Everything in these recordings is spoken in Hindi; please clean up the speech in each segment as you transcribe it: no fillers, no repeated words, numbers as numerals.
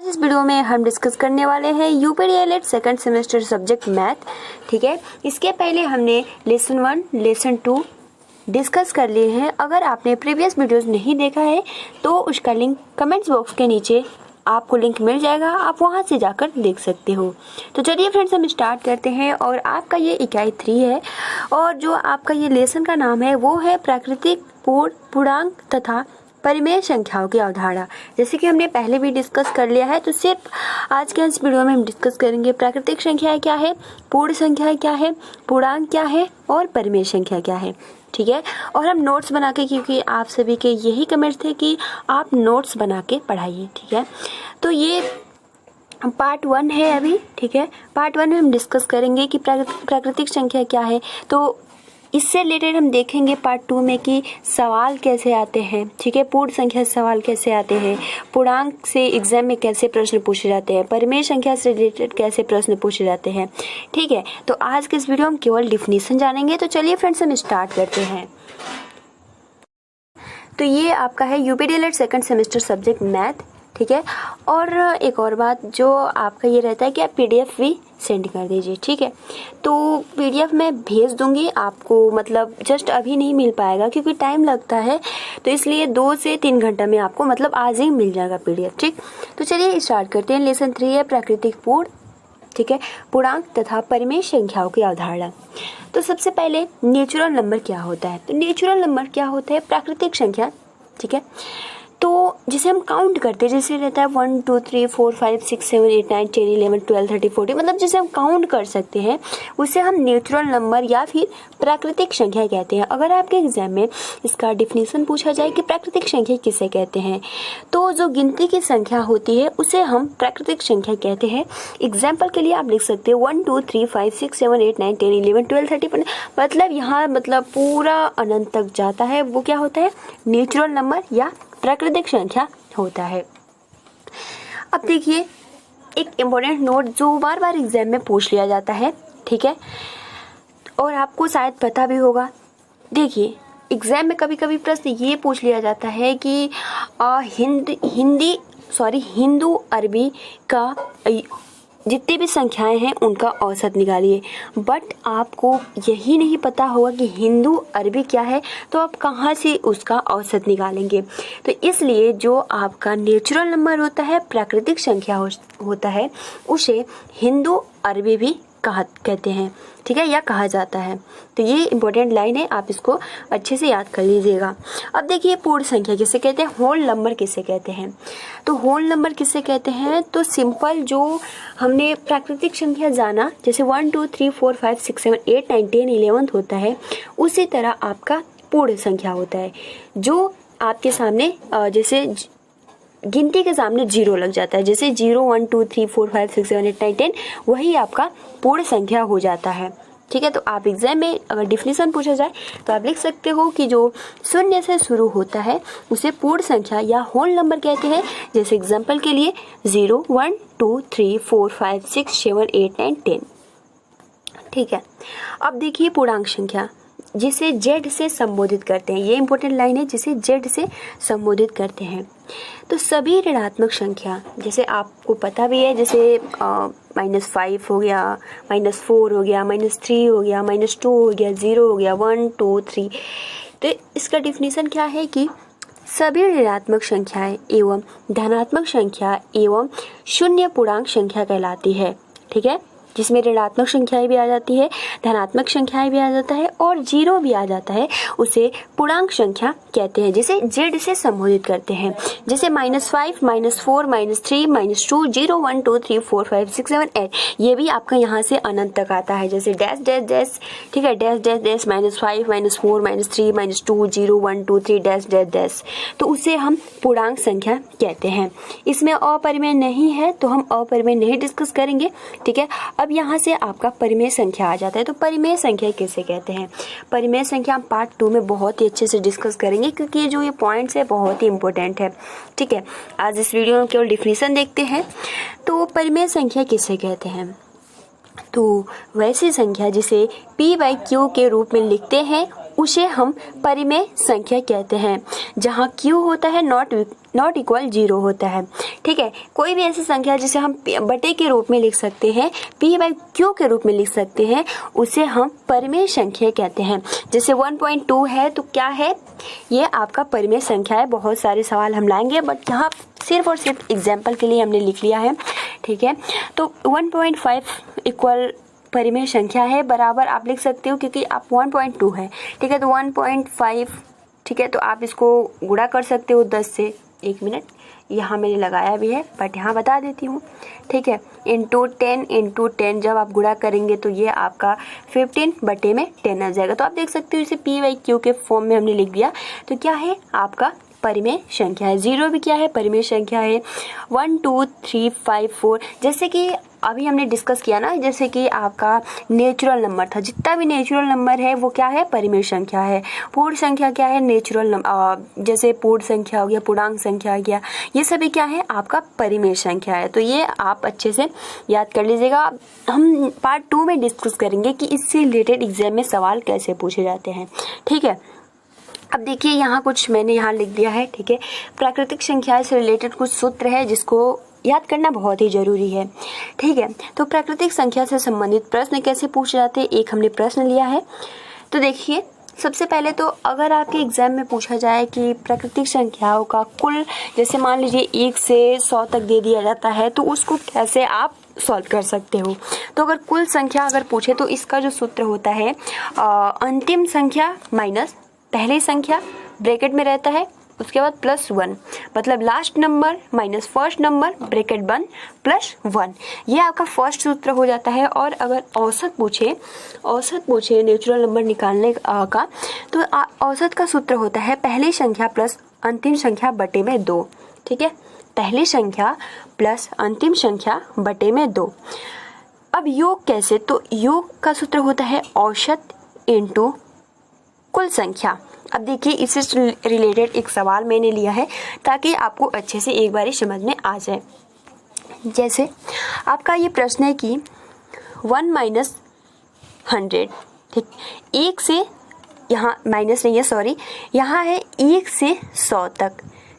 इस वीडियो में हम डिस्कस करने वाले हैं यूपीडीएलएड सेकंड सेमेस्टर सब्जेक्ट मैथ। ठीक है, इसके पहले हमने लेसन 1, लेसन 2 डिस्कस कर लिए हैं। अगर आपने प्रीवियस वीडियोस नहीं देखा है तो उसका लिंक कमेंट्स बॉक्स के नीचे आपको लिंक मिल जाएगा, आप वहां से जाकर देख सकते हो। तो चलिए फ्रेंड्स, हम स्टार्ट करते हैं। और आपका ये इकाई 3 है और जो आपका ये लेसन का नाम है वो है प्राकृतिक, पूर्णांक तथा परिमेय संख्याओं की अवधारणा। जैसे कि हमने पहले भी डिस्कस कर लिया है, तो सिर्फ आज के इस वीडियो में हम डिस्कस करेंगे प्राकृतिक संख्याएं क्या है, पूर्ण संख्याएं क्या है, पूर्णांक क्या है और परिमेय संख्या क्या है। ठीक है, और हम नोट्स बना के, क्योंकि आप सभी के यही कमेंट्स थे कि आप नोट्स बना के पढ़ाइए। ठीक है, तो ये पार्ट 1 है अभी। ठीक है, पार्ट 1 में हम डिस्कस करेंगे कि प्राकृतिक संख्या क्या है। तो इससे रिलेटेड हम देखेंगे पार्ट 2 में कि सवाल कैसे आते हैं। ठीक है, पूर्ण संख्या से सवाल कैसे आते हैं, पूर्णांक से एग्जाम में कैसे प्रश्न पूछे जाते हैं, परिमेय संख्या से रिलेटेड कैसे प्रश्न पूछे जाते हैं। ठीक है, तो आज के इस वीडियो में हम केवल डिफिनीशन जानेंगे। तो चलिए फ्रेंड्स, हम स्टार्ट करते हैं। तो ये आपका है यूपीडीएलएड सेकंड सेमेस्टर सब्जेक्ट मैथ। ठीक है, और एक और बात जो आपका ये रहता है कि आप पीडीएफ भी सेंड कर दीजिए। ठीक है, तो पीडीएफ मैं भेज दूंगी आपको, मतलब जस्ट अभी नहीं मिल पाएगा क्योंकि टाइम लगता है, तो इसलिए 2 से 3 घंटा में आपको मतलब आज ही मिल जाएगा पीडीएफ। ठीक, तो चलिए स्टार्ट करते हैं। लेसन 3 है प्राकृतिक, पूर्ण, ठीक है, पूर्णांक तथा परिमेय संख्याओं की अवधारणा। तो सबसे पहले नेचुरल नंबर क्या होता है। तो नेचुरल नंबर क्या होता है, प्राकृतिक संख्या। ठीक है, तो जिसे हम काउंट करते हैं, जैसे रहता है 1 2 3 4 5 6 7 8 9 10 11 12 13 14, मतलब जिसे हम काउंट कर सकते हैं उसे हम नेचुरल नंबर या फिर प्राकृतिक संख्या कहते हैं। अगर आपके एग्जाम में इसका डिफिनीशन पूछा जाए कि प्राकृतिक संख्या किसे कहते हैं, तो जो गिनती की संख्या होती है उसे हम प्राकृतिक संख्या कहते हैं। एग्जाम्पल के लिए आप लिख सकते हैं 1 2 3 5 6 7 8 9 10 11 12 13 14, मतलब यहाँ मतलब पूरा अनंत तक जाता है, वो क्या होता है, नेचुरल नंबर या प्राकृतिक संख्या होता है। अब देखिए एक इम्पोर्टेंट नोट जो बार बार एग्जाम में पूछ लिया जाता है। ठीक है, और आपको शायद पता भी होगा। देखिए एग्जाम में कभी कभी प्रश्न ये पूछ लिया जाता है कि हिंदू अरबी का जितनी भी संख्याएं हैं उनका औसत निकालिए। बट आपको यही नहीं पता होगा कि हिंदू अरबी क्या है, तो आप कहाँ से उसका औसत निकालेंगे। तो इसलिए जो आपका नेचुरल नंबर होता है, प्राकृतिक संख्या होता है, उसे हिंदू अरबी भी कहते हैं। ठीक है, या कहा जाता है। तो ये इंपॉर्टेंट लाइन है, आप इसको अच्छे से याद कर लीजिएगा। अब देखिए पूर्ण संख्या किसे कहते हैं, होल नंबर किसे कहते हैं। तो होल नंबर किसे कहते हैं, तो सिंपल जो हमने प्राकृतिक संख्या जाना, जैसे 1 2 3 4 5 6 7 8 9 10 11 होता है, उसी तरह आपका पूर्ण संख्या होता है। जो आपके सामने जैसे गिनती के सामने 0 लग जाता है, जैसे 0 1 2 3 4 5 6 7 8 9 10, वही आपका पूर्ण संख्या हो जाता है। ठीक है, तो आप एग्जाम में अगर डिफिनीशन पूछा जाए तो आप लिख सकते हो कि जो शून्य से शुरू होता है उसे पूर्ण संख्या या होल नंबर कहते हैं। जैसे एग्जाम्पल के लिए 0 1 2 3 4 5 6 7 8 9 10। ठीक है, अब देखिए पूर्णांक संख्या जिसे जेड से संबोधित करते हैं। ये इंपॉर्टेंट लाइन है, जिसे जेड से संबोधित करते हैं। तो सभी ऋणात्मक संख्या, जैसे आपको पता भी है, जैसे -5 हो गया, -4 हो गया, -3 हो गया, -2 हो गया, 0 हो गया, 1 2 3। तो इसका डिफिनीशन क्या है कि सभी ऋणात्मक संख्याएं एवं धनात्मक संख्या एवं शून्य पूर्णांक संख्या कहलाती है। ठीक है, जिसमें ऋणात्मक संख्याएं भी आ जाती है, धनात्मक संख्याएं भी आ जाता है और 0 भी आ जाता है, उसे पूर्णांक संख्या कहते हैं, जिसे जेड से संबोधित करते हैं। जैसे -5 -4 -3 -2 0 1 2 3 4 5 6 7 8, ये भी आपका यहाँ से अनंत तक आता है। जैसे डैश डैश डैश, ठीक है, dash dash dash -5 -4 -3 -2 0 1 2 3 dash dash dash, तो उसे हम पूर्णांक संख्या कहते हैं। इसमें अपरिमेय नहीं है तो हम अपरिमेय नहीं डिस्कस करेंगे। ठीक है, अब यहाँ से आपका परिमेय संख्या आ जाता है। तो परिमेय संख्या किसे कहते हैं, परिमेय संख्या हम पार्ट 2 में बहुत ही अच्छे से डिस्कस करेंगे, क्योंकि ये जो ये पॉइंट्स है बहुत ही इंपॉर्टेंट है। ठीक है, आज इस वीडियो में केवल डिफिनीशन देखते हैं। तो परिमेय संख्या किसे कहते हैं, तो वैसी संख्या जिसे P/Q के रूप में लिखते हैं उसे हम परिमेय संख्या कहते हैं, जहाँ q होता है नॉट इक्वल 0 होता है। ठीक है, कोई भी ऐसी संख्या जिसे हम बटे के रूप में लिख सकते हैं, p/q के रूप में लिख सकते हैं, उसे हम परिमेय संख्या कहते हैं। जैसे 1.2 है तो क्या है, ये आपका परिमेय संख्या है। बहुत सारे सवाल हम लाएंगे, बट यहाँ सिर्फ और सिर्फ एग्जाम्पल के लिए हमने लिख लिया है। ठीक है, तो 1.5 इक्वल परिमेय संख्या है, बराबर आप लिख सकते हो क्योंकि आप 1.2 है। ठीक है, तो 1.5, ठीक है, तो आप इसको गुणा कर सकते हो 10 से। 1 मिनट, यहाँ मैंने लगाया भी है बट यहाँ बता देती हूँ। ठीक है, इंटू 10 जब आप गुणा करेंगे तो ये आपका 15/10 आ जाएगा। तो आप देख सकते हो इसे p/q के फॉर्म में हमने लिख दिया। तो क्या है, आपका परिमेय संख्या है। 0 भी क्या है, परिमेय संख्या है। 1 2 3 5 4, जैसे कि अभी हमने डिस्कस किया ना, जैसे कि आपका नेचुरल नंबर था, जितना भी नेचुरल नंबर है वो क्या है, परिमेय संख्या है। पूर्ण संख्या क्या है, नेचुरल नंबर, जैसे पूर्ण संख्या हो गया, पूर्णांक संख्या हो गया, ये सभी क्या है, आपका परिमेय संख्या है। तो ये आप अच्छे से याद कर लीजिएगा। हम पार्ट 2 में डिस्कस करेंगे कि इससे रिलेटेड एग्जाम में सवाल कैसे पूछे जाते हैं। ठीक है, अब देखिए यहाँ कुछ मैंने यहाँ लिख दिया है। ठीक है, प्राकृतिक संख्या से रिलेटेड कुछ सूत्र है जिसको याद करना बहुत ही जरूरी है। ठीक है, तो प्राकृतिक संख्या से संबंधित प्रश्न कैसे पूछे जाते हैं, एक हमने प्रश्न लिया है। तो देखिए, सबसे पहले तो अगर आपके एग्जाम में पूछा जाए कि प्राकृतिक संख्याओं का कुल, जैसे मान लीजिए 1 से 100 तक दे दिया जाता है, तो उसको कैसे आप सॉल्व कर सकते हो। तो अगर कुल संख्या अगर पूछे तो इसका जो सूत्र होता है, अंतिम संख्या माइनस पहली संख्या ब्रैकेट में रहता है, उसके बाद +1, मतलब last number minus first number bracket बंद +1, ये आपका फर्स्ट सूत्र हो जाता है। और अगर औसत पूछे नेचुरल नंबर निकालने का, तो औसत का सूत्र होता है पहली संख्या प्लस अंतिम संख्या बटे में 2। ठीक है, पहली संख्या प्लस अंतिम संख्या बटे में 2। अब योग कैसे, तो योग का सूत्र होता है औसत इनटू कुल संख्या। अब देखिए, इससे रिलेटेड एक सवाल मैंने लिया है ताकि आपको अच्छे से एक बार समझ में आ जाए। जैसे आपका ये प्रश्न है कि 1 - 100, ठीक, 1 से, यहाँ माइनस नहीं है, सॉरी, यहाँ है 1 से 100 तक।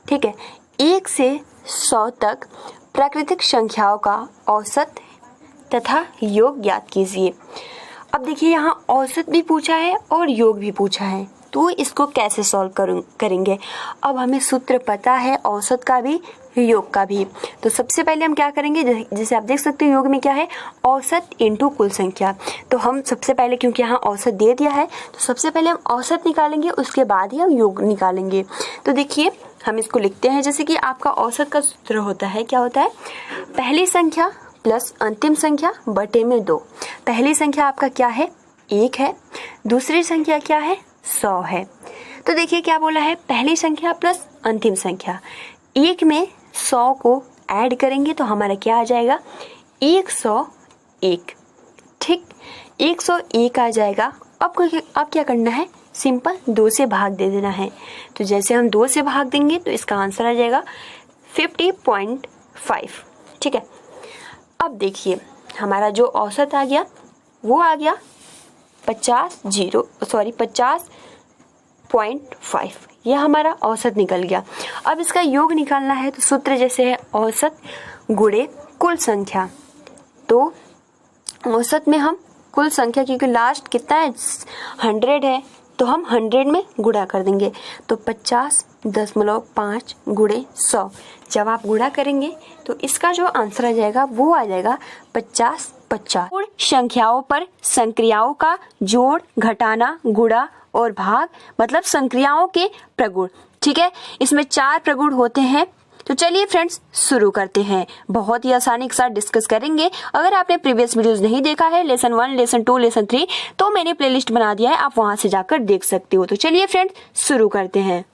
ठीक है, 1 से 100 तक प्राकृतिक संख्याओं का औसत तथा योग ज्ञात कीजिए। अब देखिए, यहाँ औसत भी पूछा है और योग भी पूछा है, तो इसको कैसे सॉल्व करेंगे। अब हमें सूत्र पता है औसत का भी योग का भी। तो सबसे पहले हम क्या करेंगे, जैसे आप देख सकते हो योग में क्या है, औसत इनटू कुल संख्या। तो हम सबसे पहले, क्योंकि यहाँ औसत दे दिया है, तो सबसे पहले हम औसत निकालेंगे, उसके बाद ही हम योग निकालेंगे। तो देखिए, हम इसको लिखते हैं, जैसे कि आपका औसत का सूत्र होता है, क्या होता है, पहली संख्या प्लस अंतिम संख्या बटे में 2। पहली संख्या आपका क्या है, 1 है, दूसरी संख्या क्या है, 100 है। तो देखिए क्या बोला है, पहली संख्या प्लस अंतिम संख्या, 1 में 100 को ऐड करेंगे तो हमारा क्या आ जाएगा, 101। ठीक, 101 आ जाएगा। अब क्या करना है, सिंपल 2 से भाग दे देना है। तो जैसे हम 2 से भाग देंगे तो इसका आंसर आ जाएगा 50.5। ठीक है, अब देखिए हमारा जो औसत आ गया वो आ गया 50.5, ये हमारा औसत निकल गया। अब इसका योग निकालना है, तो सूत्र जैसे है औसत गुणे कुल संख्या। तो औसत में हम कुल संख्या, क्योंकि लास्ट कितना है, 100 है, तो हम 100 में गुणा कर देंगे। तो 50.5 गुणे 100, जब आप गुणा करेंगे तो इसका जो आंसर आ जाएगा वो आ जाएगा 50. पूर्ण संख्याओं पर संक्रियाओं का जोड़, घटाना, गुणा और भाग, मतलब संक्रियाओं के प्रगुण। ठीक है, इसमें 4 प्रगुण होते हैं। तो चलिए फ्रेंड्स शुरू करते हैं, बहुत ही आसानी के साथ डिस्कस करेंगे। अगर आपने प्रीवियस वीडियोस नहीं देखा है, लेसन 1, लेसन 2, लेसन 3, तो मैंने प्लेलिस्ट बना दिया है, आप वहां से जाकर देख सकते हो। तो चलिए फ्रेंड्स शुरू करते हैं।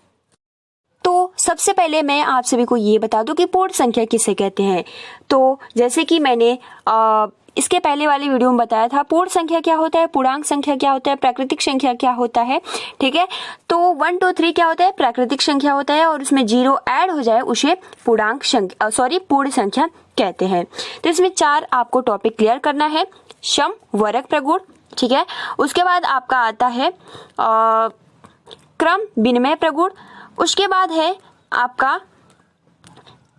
तो सबसे पहले मैं आप सभी को ये बता दूं कि पूर्ण संख्या किसे कहते हैं। तो जैसे कि मैंने इसके पहले वाली वीडियो में बताया था, पूर्ण संख्या क्या होता है, पूर्णांक संख्या क्या होता है, प्राकृतिक संख्या क्या होता है। ठीक है, तो 1 2 3 क्या होता है, प्राकृतिक संख्या होता है, और उसमें 0 ऐड हो जाए उसे पूर्ण संख्या कहते हैं। तो इसमें 4 आपको टॉपिक क्लियर करना है, सम, वर्ग प्रगुण, ठीक है। उसके बाद आपका आता है क्रम विनिमय प्रगुण, उसके बाद है आपका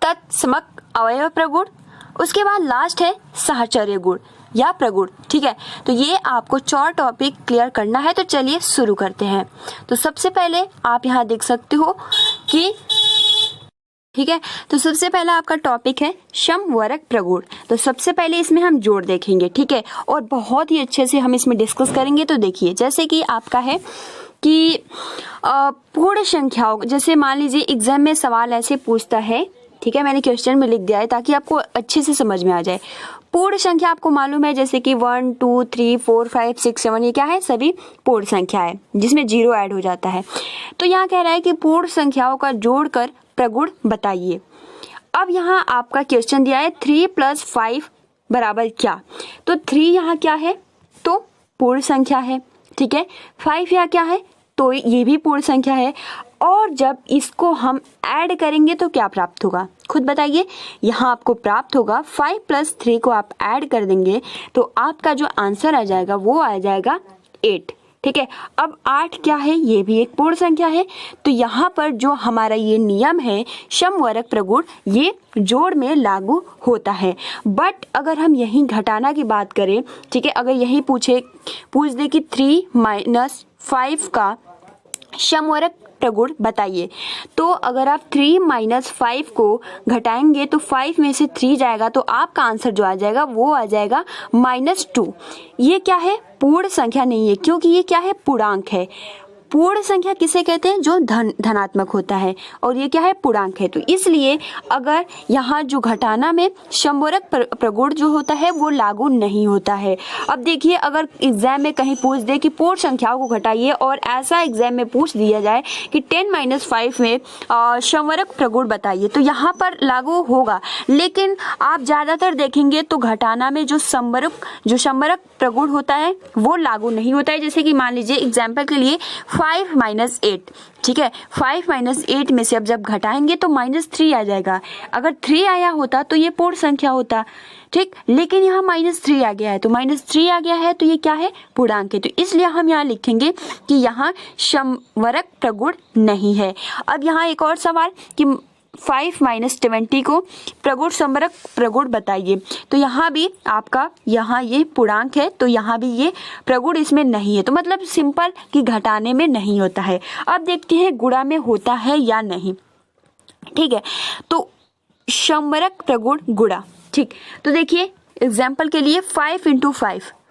तत्समक अवयव प्रगुण, उसके बाद लास्ट है साहचर्य गुण या प्रगुण, ठीक है। तो ये आपको 4 टॉपिक क्लियर करना है। तो चलिए शुरू करते हैं। तो सबसे पहले आप यहाँ देख सकते हो कि ठीक है, तो सबसे पहला आपका टॉपिक है समवरक प्रगुण। तो सबसे पहले इसमें हम जोड़ देखेंगे, ठीक है, और बहुत ही अच्छे से हम इसमें डिस्कस करेंगे। तो देखिए जैसे कि आपका है कि पूर्ण संख्याओं, जैसे मान लीजिए एग्जाम में सवाल ऐसे पूछता है, ठीक है, मैंने क्वेश्चन में लिख दिया है ताकि आपको अच्छे से समझ में आ जाए। पूर्ण संख्या आपको मालूम है जैसे कि 1 2 3 4 5 6 7 ये क्या है, सभी पूर्ण संख्या है जिसमें 0 ऐड हो जाता है। तो यहाँ कह रहा है कि पूर्ण संख्याओं का जोड़कर प्रगुण बताइए। अब यहाँ आपका क्वेश्चन दिया है 3 + 5 बराबर क्या। तो 3 यहाँ क्या है, तो पूर्ण संख्या है, ठीक है। 5 यहाँ क्या है, तो ये भी पूर्ण संख्या है। और जब इसको हम ऐड करेंगे तो क्या प्राप्त होगा, खुद बताइए। यहाँ आपको प्राप्त होगा 5 + 3 को आप ऐड कर देंगे तो आपका जो आंसर आ जाएगा वो आ जाएगा 8, ठीक है। अब 8 क्या है, ये भी एक पूर्ण संख्या है। तो यहाँ पर जो हमारा ये नियम है समवरक प्रगुण, ये जोड़ में लागू होता है। बट अगर हम यहीं घटाना की बात करें, ठीक है, अगर यहीं पूछ दे कि 3 - 5 का समवरक प्रगुण बताइए, तो अगर आप 3 - 5 को घटाएंगे तो 5 में से 3 जाएगा तो आपका आंसर जो आ जाएगा वो आ जाएगा -2। ये क्या है, पूर्ण संख्या नहीं है, क्योंकि ये क्या है, पूर्णांक है। पूर्ण संख्या किसे कहते हैं, जो धनात्मक होता है, और ये क्या है, पूर्णांक है। तो इसलिए अगर यहाँ जो घटाना में समवरक प्रगुण जो होता है वो लागू नहीं होता है। अब देखिए अगर एग्जाम में कहीं पूछ दे कि पूर्ण संख्याओं को घटाइए, और ऐसा एग्जाम में पूछ दिया जाए कि 10 - 5 में समवरक प्रगुण बताइए, तो यहाँ पर लागू होगा। लेकिन आप ज़्यादातर देखेंगे तो घटाना में जो समवरक प्रगुण होता है वो लागू नहीं होता है। जैसे कि मान लीजिए एग्जाम्पल के लिए 5 - 8, ठीक है, 5 - 8 में से अब जब घटाएंगे तो -3 आ जाएगा। अगर 3 आया होता तो ये पूर्ण संख्या होता, ठीक, लेकिन यहाँ -3 आ गया है, तो -3 आ गया है तो ये क्या है, पूर्णांक है। तो इसलिए हम यहाँ लिखेंगे कि यहाँ समवरक प्रगुण नहीं है। अब यहाँ एक और सवाल कि 5 - 20 को प्रगुण समवरक प्रगुण बताइए। तो यहाँ भी आपका यहाँ ये पूर्णांक है, तो यहाँ भी ये प्रगुण इसमें नहीं है। तो मतलब सिंपल कि घटाने में नहीं होता है। अब देखते हैं गुणा में होता है या नहीं, ठीक है। तो समवरक प्रगुण गुणा, ठीक। तो देखिए एग्जाम्पल के लिए 5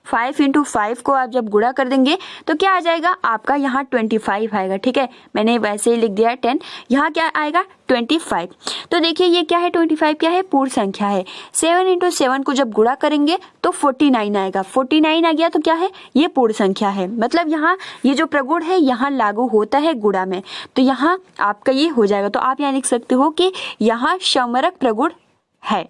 × 5 को आप जब गुणा कर देंगे तो क्या आ जाएगा, आपका यहाँ 25 आएगा, ठीक है। मैंने वैसे ही लिख दिया है 10, यहाँ क्या आएगा 25। तो देखिए ये क्या है, 25 क्या है, पूर्ण संख्या है। 7 × 7 को जब गुणा करेंगे तो 49 आएगा। 49 आ गया तो क्या है, ये पूर्ण संख्या है। मतलब यहाँ ये जो प्रगुण है यहाँ लागू होता है गुणा में, तो यहाँ आपका ये हो जाएगा। तो आप यहाँ लिख सकते हो कि यहाँ समवरक प्रगुण है।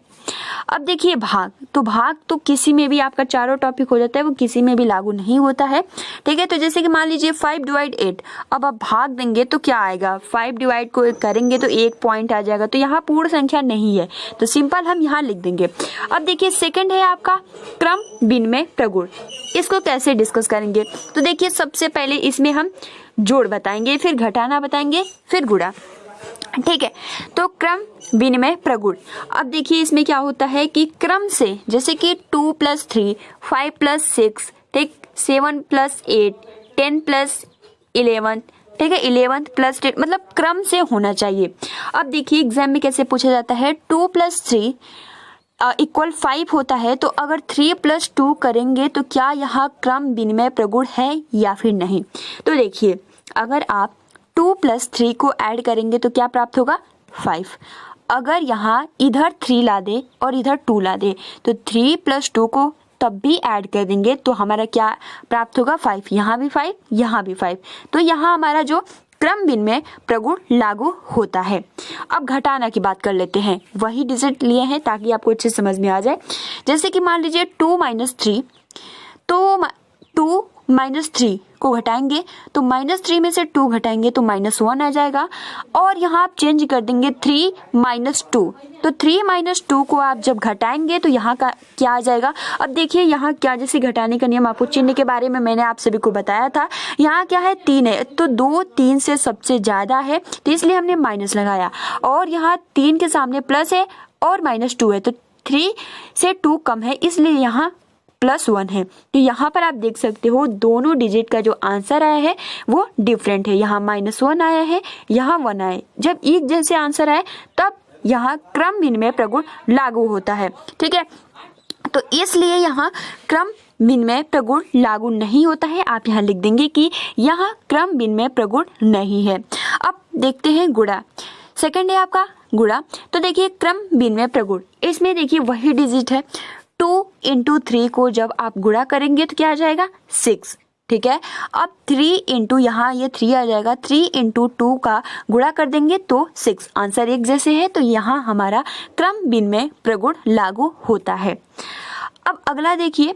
अब देखिए भाग, तो भाग तो किसी में भी आपका चारों टॉपिक हो जाता है, वो किसी में भी लागू नहीं होता है, ठीक है। तो जैसे कि मान लीजिए 5/8, अब आप भाग देंगे तो क्या आएगा, 5 डिवाइड को करेंगे तो 1 पॉइंट आ जाएगा, तो यहाँ पूर्ण संख्या नहीं है, तो सिंपल हम यहाँ लिख देंगे। अब देखिए सेकंड है आपका क्रम विनिमय प्रगुण, इसको कैसे डिस्कस करेंगे। तो देखिए सबसे पहले इसमें हम जोड़ बताएंगे, फिर घटाना बताएंगे, फिर गुणा, ठीक है। तो क्रम विनिमय प्रगुण, अब देखिए इसमें क्या होता है कि क्रम से, जैसे कि 2 + 3, 5 + 6, ठीक, 7 + 8, 10 + 11, ठीक है, 11 + 10, मतलब क्रम से होना चाहिए। अब देखिए एग्जाम में कैसे पूछा जाता है, 2 + 3 = 5 होता है, तो अगर 3 + 2 करेंगे तो क्या यहाँ क्रम विनिमय प्रगुण है या फिर नहीं। तो देखिए अगर आप 2 + 3 को ऐड करेंगे तो क्या प्राप्त होगा, 5। अगर यहाँ इधर 3 ला दे और इधर 2 ला दे तो 3 + 2 को तब भी ऐड कर देंगे तो हमारा क्या प्राप्त होगा, 5। यहाँ भी 5, यहाँ भी 5, तो यहाँ हमारा जो क्रम विनिमय प्रगुण लागू होता है। अब घटाना की बात कर लेते हैं, वही डिजिट लिए हैं ताकि आपको अच्छे समझ में आ जाए। जैसे कि मान लीजिए 2 - 3, तो 2 -3 को घटाएंगे तो -3 में से 2 घटाएंगे तो -1 आ जाएगा। और यहाँ आप चेंज कर देंगे 3 - 2, तो 3 - 2 को आप जब घटाएंगे तो यहाँ का क्या आ जाएगा। अब देखिए यहाँ क्या, जैसे घटाने का नियम, आपको चिन्ह के बारे में मैंने आप सभी को बताया था। यहाँ क्या है 3 है, तो 2 3 से सबसे ज़्यादा है तो इसलिए हमने माइनस लगाया। और यहाँ 3 के सामने प्लस है और -2 है, तो 3 से 2 कम है इसलिए यहाँ +1 है। तो यहाँ पर आप देख सकते हो दोनों डिजिट का जो आंसर आया है वो डिफरेंट है। यहाँ -1 आया है, यहाँ 1 आया है। जब एक जैसे आंसर आए तब यहाँ क्रम विनिमय प्रगुण लागू होता है। ठीक है, तो इसलिए यहाँ क्रम विनिमय प्रगुण लागू नहीं होता है। आप यहाँ लिख देंगे कि यहाँ क्रम विनिमय प्रगुण नहीं है। अब देखते हैं गुणा। सेकंड है आपका गुणा। तो देखिए क्रम विनिमय प्रगुण, इसमें देखिए वही डिजिट है। 2 × 3 को जब आप गुणा करेंगे तो क्या आ जाएगा 6। ठीक है, अब 3 × यहाँ ये 3 आ जाएगा, 3 × 2 का गुणा कर देंगे तो 6। आंसर एक जैसे है तो यहाँ हमारा क्रम विनिमय प्रगुण लागू होता है। अब अगला देखिए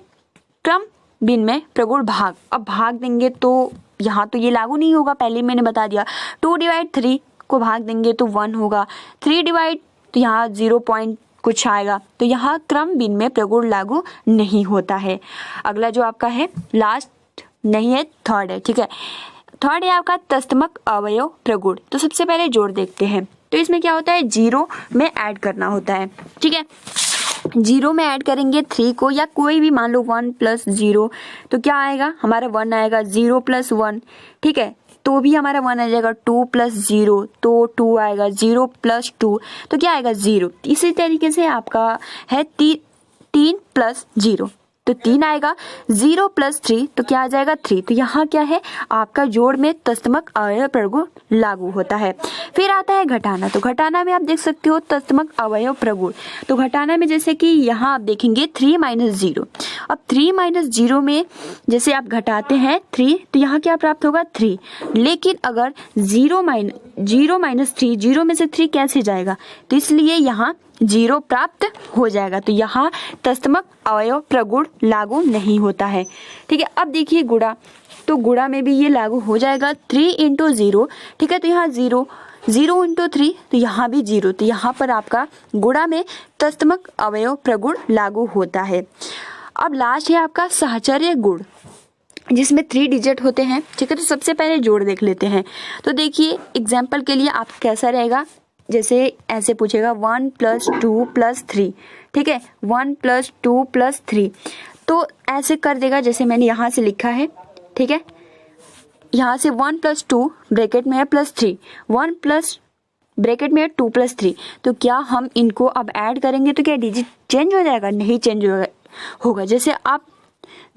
क्रम विनिमय प्रगुण भाग। अब भाग देंगे तो यहाँ तो ये लागू नहीं होगा, पहले मैंने बता दिया। 2/3 को भाग देंगे तो 1 होगा। 3 तो यहाँ 0 पॉइंट कुछ आएगा, तो यहाँ क्रम विनिमय प्रगुण लागू नहीं होता है। अगला जो आपका है लास्ट नहीं है, थर्ड है। ठीक है, थर्ड है आपका तस्तमक अवयव प्रगुण। तो सबसे पहले जोड़ देखते हैं। तो इसमें क्या होता है 0 में ऐड करना होता है। ठीक है, 0 में ऐड करेंगे 3 को, या कोई भी मान लो 1 + 0 तो क्या आएगा हमारा 1 आएगा। 0 + 1, ठीक है, तो भी हमारा 1 आ जाएगा। 2 + 0 तो 2 आएगा। 0 + 2 तो क्या आएगा 0। इसी तरीके से आपका है 3 + 0 तो 3 आएगा। 0 + 3 तो क्या आ जाएगा 3। तो यहाँ क्या है आपका जोड़ में तस्तमक अवयव प्रगुण लागू होता है। फिर आता है घटाना। तो घटाना में आप देख सकते हो तस्तमक अवयव प्रगुण। तो घटाना में जैसे कि यहाँ आप देखेंगे 3 - 0। अब 3 - 0 में जैसे आप घटाते हैं 3 तो यहाँ क्या प्राप्त होगा 3। लेकिन अगर 0 - 3, 0 में से 3 कैसे जाएगा, तो इसलिए यहाँ 0 प्राप्त हो जाएगा। तो यहाँ तस्तमक अवयव प्रगुण लागू नहीं होता है। ठीक है, अब देखिए गुणा। तो गुणा में भी ये लागू हो जाएगा 3 × 0। ठीक है, तो यहाँ 0 × 3 तो यहाँ भी 0। तो यहाँ पर आपका गुणा में तस्तमक अवयव प्रगुण लागू होता है। अब लास्ट है आपका साहचर्य गुण, जिसमें 3 डिजिट होते हैं। ठीक है, तो सबसे पहले जोड़ देख लेते हैं। तो देखिए एग्जाम्पल के लिए आप कैसा रहेगा, जैसे ऐसे पूछेगा 1 + 2 + 3। ठीक है, 1 + 2 + 3 तो ऐसे कर देगा जैसे मैंने यहाँ से लिखा है। ठीक है, यहाँ से 1 + 2 ब्रैकेट में है +3, 1 + ब्रैकेट में है 2 + 3। तो क्या हम इनको अब ऐड करेंगे तो क्या डिजिट चेंज हो जाएगा? नहीं चेंज होगा। जैसे आप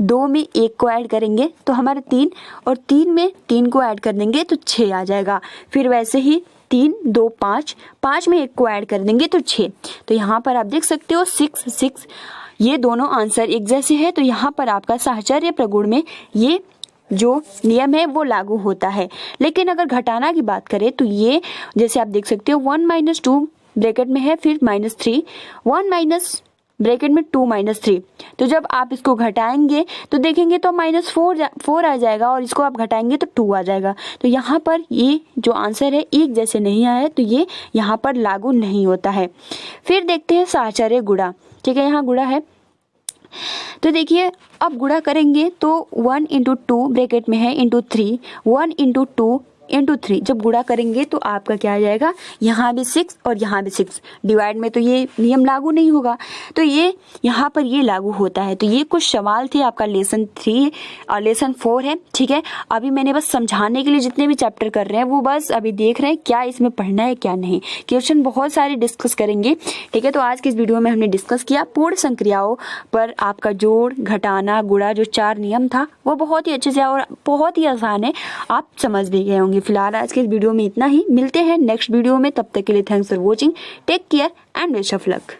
2 में 1 को ऐड करेंगे तो हमारे 3, और 3 में 3 को ऐड कर देंगे तो 6 आ जाएगा। फिर वैसे ही 3 2 5, 5 में 1 को ऐड कर देंगे तो 6। तो यहाँ पर आप देख सकते हो 6 6 ये दोनों आंसर एक जैसे है। तो यहाँ पर आपका साहचर्य प्रगुण में ये जो नियम है वो लागू होता है। लेकिन अगर घटाना की बात करें तो ये जैसे आप देख सकते हो 1 - 2 ब्रैकेट में है, फिर -3, 1 - ब्रैकेट में 2 - 3। तो जब आप इसको घटाएंगे तो देखेंगे तो -4 आ जाएगा, और इसको आप घटाएंगे तो 2 आ जाएगा। तो यहाँ पर ये जो आंसर है एक जैसे नहीं आया है, तो ये यहाँ पर लागू नहीं होता है। फिर देखते हैं साहचर्य गुणा। ठीक है, यहाँ गुणा है। तो देखिए अब गुणा करेंगे तो 1 × 2 ब्रैकेट में है ×3, 1 × 2 × 3 जब गुणा करेंगे तो आपका क्या आ जाएगा, यहाँ भी 6 और यहाँ भी 6। डिवाइड में तो ये नियम लागू नहीं होगा, तो ये यहाँ पर ये लागू होता है। तो ये कुछ सवाल थे आपका लेसन 3 और लेसन 4 है। ठीक है, अभी मैंने बस समझाने के लिए जितने भी चैप्टर कर रहे हैं वो बस अभी देख रहे हैं क्या इसमें पढ़ना है क्या नहीं। क्वेश्चन बहुत सारे डिस्कस करेंगे। ठीक है, तो आज के इस वीडियो में हमने डिस्कस किया पूर्ण संक्रियाओं पर आपका जोड़, घटाना, गुणा जो 4 नियम था वो बहुत ही अच्छे से और बहुत ही आसान है, आप समझ भी गए होंगे। फिलहाल आज के इस वीडियो में इतना ही, मिलते हैं नेक्स्ट वीडियो में। तब तक के लिए thanks for watching, take care and best of luck.